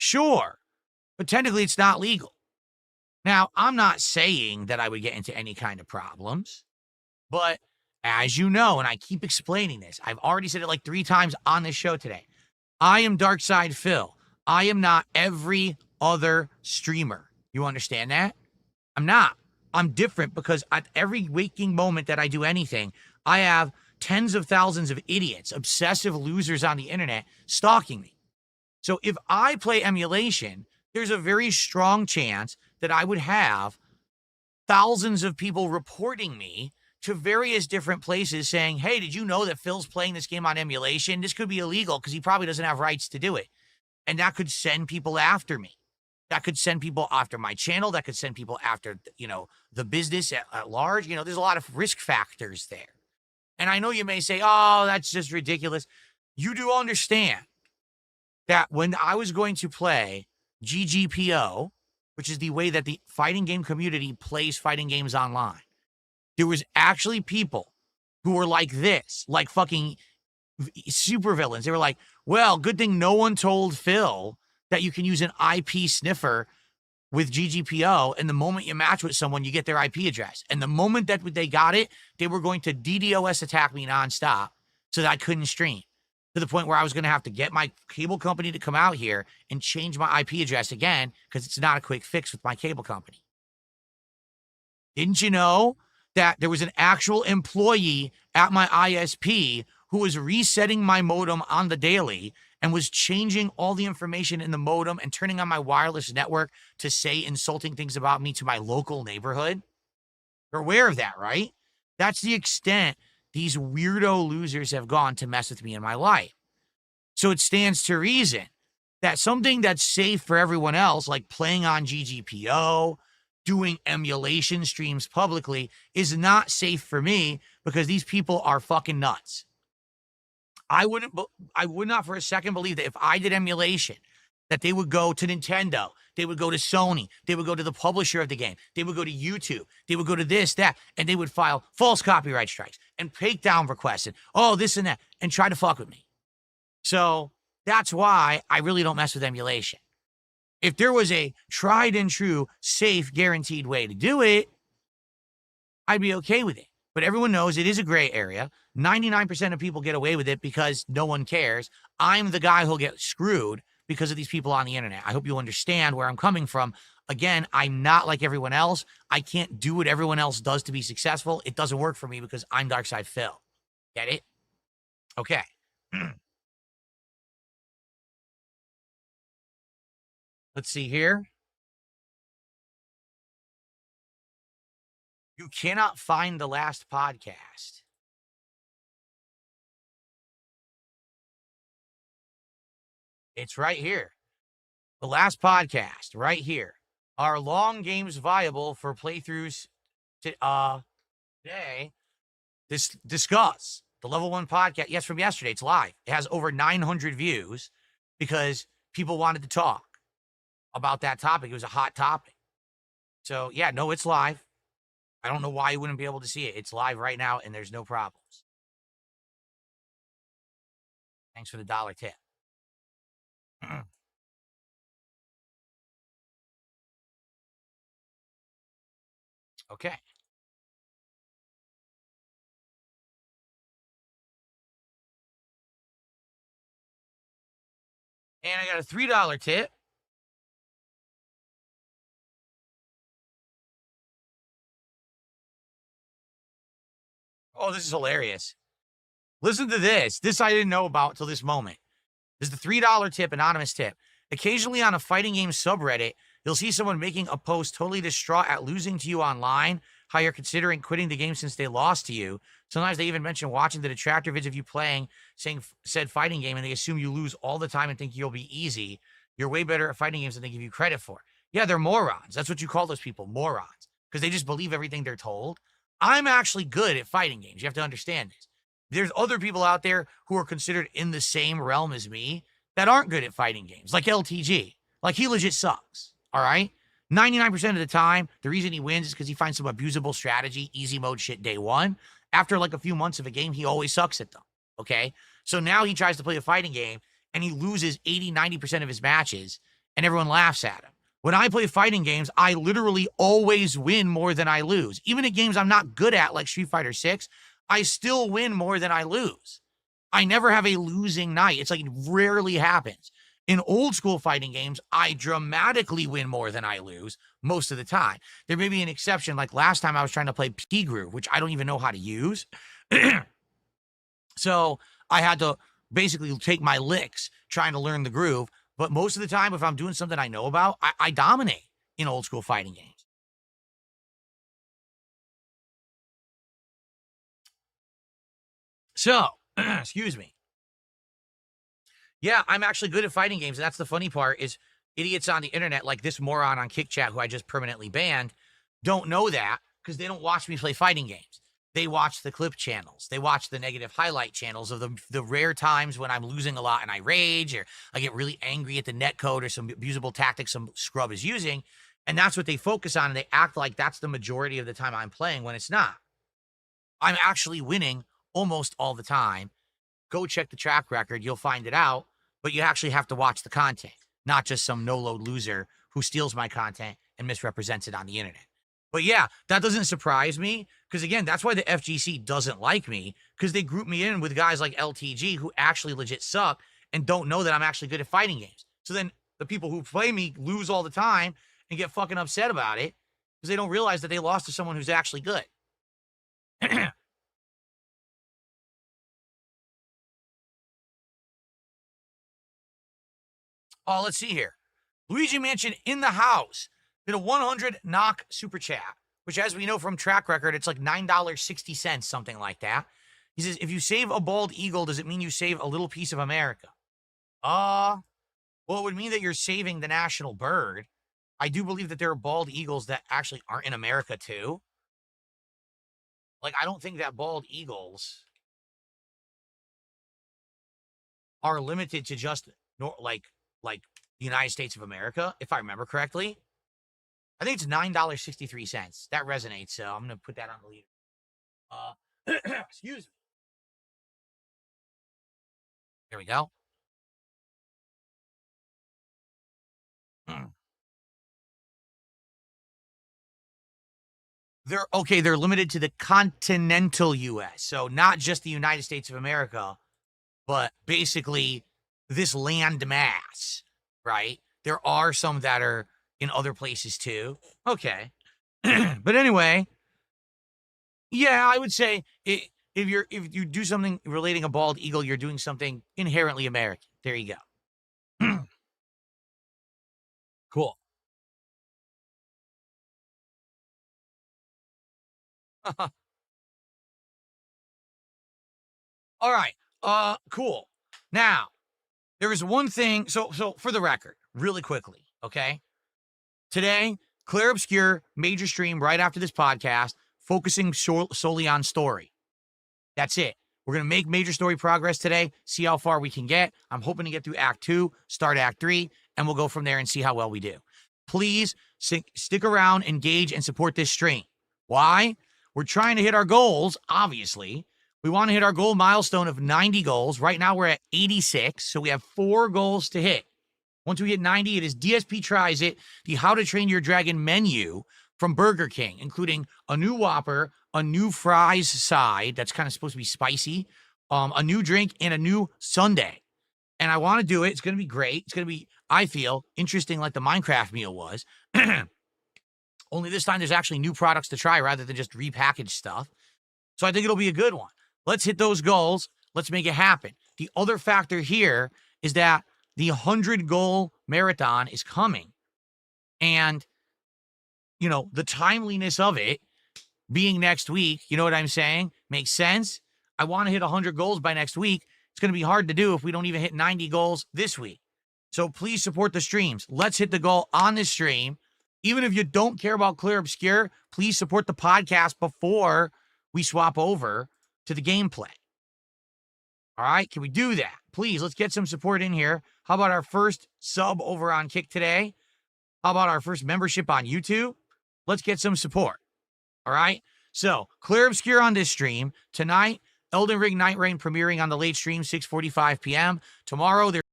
Sure, but technically it's not legal. Now, I'm not saying that I would get into any kind of problems, but as you know, and I keep explaining this, I've already said it like 3 times on this show today. I am Darkside Phil. I am not every other streamer. You understand that? I'm not. I'm different because at every waking moment that I do anything, I have tens of thousands of idiots, obsessive losers on the internet stalking me. So if I play emulation, there's a very strong chance that I would have thousands of people reporting me to various different places saying, hey, did you know that Phil's playing this game on emulation? This could be illegal because he probably doesn't have rights to do it. And that could send people after me. That could send people after my channel. That could send people after, the business at large. There's a lot of risk factors there. And I know you may say, oh, that's just ridiculous. You do understand that when I was going to play GGPO, which is the way that the fighting game community plays fighting games online, there was actually people who were like this, like fucking super villains. They were like, well, good thing no one told Phil that you can use an IP sniffer with GGPO, and the moment you match with someone, you get their IP address. And the moment that they got it, they were going to DDoS attack me nonstop so that I couldn't stream, to the point where I was going to have to get my cable company to come out here and change my IP address again because it's not a quick fix with my cable company. Didn't you know that there was an actual employee at my ISP who was resetting my modem on the daily and was changing all the information in the modem and turning on my wireless network to say insulting things about me to my local neighborhood? You're aware of that, right? That's the extent these weirdo losers have gone to mess with me in my life. So it stands to reason that something that's safe for everyone else, like playing on GGPO, doing emulation streams publicly, is not safe for me because these people are fucking nuts. I would not for a second believe that if I did emulation, that they would go to Nintendo, they would go to Sony, they would go to the publisher of the game, they would go to YouTube, they would go to this, that, and they would file false copyright strikes and takedown requests and this and that and try to fuck with me. So that's why I really don't mess with emulation. If there was a tried and true, safe, guaranteed way to do it, I'd be okay with it. But everyone knows it is a gray area. 99% of people get away with it because no one cares. I'm the guy who'll get screwed because of these people on the internet. I hope you understand where I'm coming from. Again, I'm not like everyone else. I can't do what everyone else does to be successful. It doesn't work for me because I'm Darkside Phil. Get it? Okay. Let's see here. You cannot find the last podcast. It's right here. The last podcast, right here. Are long games viable for playthroughs today? Discuss the level 1 podcast. Yes, from yesterday. It's live. It has over 900 views because people wanted to talk about that topic. It was a hot topic. So, yeah, no, it's live. I don't know why you wouldn't be able to see it. It's live right now, and there's no problems. Thanks for the $1 tip. Okay. And I got a $3 tip. Oh, this is hilarious. Listen to this. This I didn't know about till this moment. This is the $3 tip, anonymous tip. Occasionally on a fighting game subreddit, you'll see someone making a post totally distraught at losing to you online, how you're considering quitting the game since they lost to you. Sometimes they even mention watching the detractor vids of you playing, saying said fighting game, and they assume you lose all the time and think you'll be easy. You're way better at fighting games than they give you credit for. Yeah, they're morons. That's what you call those people, morons, because they just believe everything they're told. I'm actually good at fighting games. You have to understand this. There's other people out there who are considered in the same realm as me that aren't good at fighting games, like LTG. Like, he legit sucks, all right? 99% of the time, the reason he wins is because he finds some abusable strategy, easy mode shit day one. After, like, a few months of a game, he always sucks at them, okay? So now he tries to play a fighting game, and he loses 80, 90% of his matches, and everyone laughs at him. When I play fighting games, I literally always win more than I lose. Even at games I'm not good at, like Street Fighter 6, I still win more than I lose. I never have a losing night. It's like it rarely happens. In old school fighting games, I dramatically win more than I lose most of the time. There may be an exception, like last time I was trying to play P-Groove, which I don't even know how to use. So I had to basically take my licks trying to learn the groove. But most of the time, if I'm doing something I know about, I dominate in old school fighting games. So, excuse me. Yeah, I'm actually good at fighting games. And that's the funny part is idiots on the internet like this moron on Kick Chat who I just permanently banned don't know that because they don't watch me play fighting games. They watch the clip channels. They watch the negative highlight channels of the rare times when I'm losing a lot and I rage or I get really angry at the netcode or some abusable tactic some scrub is using. And that's what they focus on. And they act like that's the majority of the time I'm playing when it's not. I'm actually winning almost all the time. Go check the track record. You'll find it out. But you actually have to watch the content, not just some no-load loser who steals my content and misrepresents it on the internet. But yeah, that doesn't surprise me because, again, that's why the FGC doesn't like me because they group me in with guys like LTG who actually legit suck and don't know that I'm actually good at fighting games. So then the people who play me lose all the time and get fucking upset about it because they don't realize that they lost to someone who's actually good. Oh, let's see here. Luigi Mansion in the house did a 100 knock super chat, which, as we know from track record, it's like $9.60, something like that. He says, if you save a bald eagle, does it mean you save a little piece of America? Well, it would mean that you're saving the national bird. I do believe that there are bald eagles that actually aren't in America, too. Like, I don't think that bald eagles are limited to just, like the United States of America, if I remember correctly. I think it's $9.63. That resonates, so I'm going to put that on the leader. Excuse me. There we go. They're limited to the continental U.S., so not just the United States of America, but basically this land mass, right? There are some that are in other places too. Okay. But anyway, yeah, I would say if you do something relating a bald eagle, you're doing something inherently American. There you go. Cool. All right. Cool. Now, there is one thing. So for the record, really quickly, okay? Today, Clear Obscure, major stream right after this podcast, focusing solely on story. That's it. We're going to make major story progress today, see how far we can get. I'm hoping to get through Act 2, start Act 3, and we'll go from there and see how well we do. Please stick around, engage, and support this stream. Why? We're trying to hit our goals, obviously. We want to hit our goal milestone of 90 goals. Right now, we're at 86, so we have 4 goals to hit. Once we hit 90, it is DSP Tries It, the How to Train Your Dragon menu from Burger King, including a new Whopper, a new fries side that's kind of supposed to be spicy, a new drink, and a new sundae. And I want to do it. It's going to be great. It's going to be, I feel, interesting like the Minecraft meal was. Only this time there's actually new products to try rather than just repackaged stuff. So I think it'll be a good one. Let's hit those goals. Let's make it happen. The other factor here is that the 100-goal marathon is coming. And, you know, the timeliness of it being next week, you know what I'm saying? Makes sense. I want to hit 100 goals by next week. It's going to be hard to do if we don't even hit 90 goals this week. So please support the streams. Let's hit the goal on this stream. Even if you don't care about Clear Obscure, please support the podcast before we swap over to the gameplay. All right, can we do that? Please, let's get some support in here. How about our first sub over on Kick today? How about our first membership on YouTube? Let's get some support. All right, so Clear Obscure on this stream. Tonight, Elden Ring Night Rain premiering on the late stream, 6:45 p.m. Tomorrow, there's